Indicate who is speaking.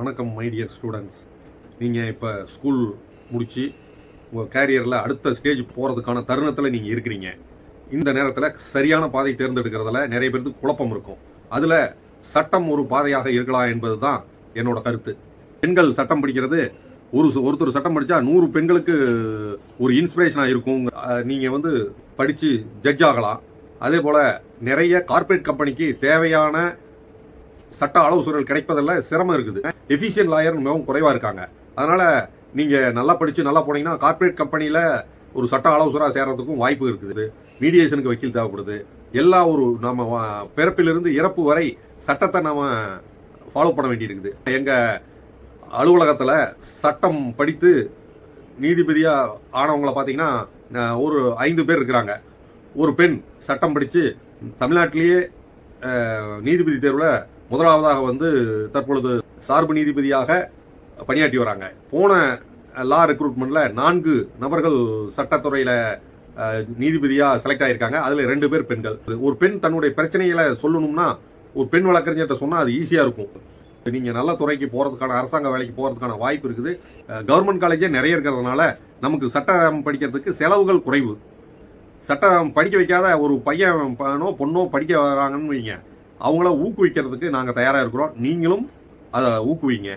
Speaker 1: வணக்கம் my dear students. நீங்கள் இப்போ ஸ்கூல் முடித்து உங்கள் கேரியரில் அடுத்த ஸ்டேஜ் போகிறதுக்கான தருணத்தில் நீங்கள் இருக்கிறீங்க. இந்த நேரத்தில் சரியான பாதை தேர்ந்தெடுக்கிறதுல நிறைய பேருக்கு குழப்பம் இருக்கும். அதில் சட்டம் ஒரு பாதையாக இருக்கலாம் என்பது தான் என்னோட கருத்து. பெண்கள் சட்டம் படிக்கிறது ஒருத்தர் சட்டம் படித்தா 100 பெண்களுக்கு ஒரு இன்ஸ்பிரேஷனாக இருக்கும். நீங்கள் படித்து ஜட்ஜ் ஆகலாம். அதே போல் நிறைய கார்ப்பரேட் கம்பெனிக்கு தேவையான சட்ட ஆலோசகர்கள் கிடைப்பதில் சிரமம் இருக்குது. எஃபிஷியன்ட் லாயர் மிகவும் குறைவாக இருக்காங்க. அதனால் நீங்கள் நல்லா படித்து நல்லா போனீங்கன்னா கார்ப்பரேட் கம்பெனியில் ஒரு சட்ட ஆலோசகராக சேர்றதுக்கும் வாய்ப்பு இருக்குது. மீடியேஷனுக்கு வக்கீல் தேவைப்படுது. எல்லா நம்ம பிறப்பிலிருந்து இறப்பு வரை சட்டத்தை நம்ம ஃபாலோ பண்ண வேண்டியிருக்குது. எங்கள் அலுவலகத்தில் சட்டம் படித்து நீதிபதியாக ஆனவங்களை பார்த்தீங்கன்னா ஒரு 5 பேர் இருக்கிறாங்க. ஒரு பெண் சட்டம் படித்து தமிழ்நாட்டிலேயே நீதிபதி தேர்வில் முதலாவதாக தற்பொழுது சார்பு நீதிபதியாக பணியாற்றி வராங்க. போன லா ரெக்ரூட்மெண்ட்டில் 4 நபர்கள் சட்டத்துறையில் நீதிபதியாக செலக்ட் ஆகியிருக்காங்க. அதில் 2 பேர் பெண்கள். ஒரு பெண் தன்னுடைய பிரச்சனைகளை சொல்லணும்னா ஒரு பெண் வழக்கறிஞர்கிட்ட சொன்னால் அது ஈஸியாக இருக்கும். நீங்கள் நல்ல துறைக்கு போகிறதுக்கான அரசாங்க வேலைக்கு போகிறதுக்கான வாய்ப்பு இருக்குது. கவர்மெண்ட் காலேஜே நிறைய இருக்கிறதுனால நமக்கு சட்டம் படிக்கிறதுக்கு செலவுகள் குறைவு. சட்டம் படிக்க வைக்காத ஒரு பையனோ பொண்ணோ படிக்க வராங்கன்னு வைங்க, அவங்கள ஊக்குவிக்கிறதுக்கு நாங்கள் தயாராக இருக்கிறோம். நீங்களும் அதை ஊக்குவிங்க.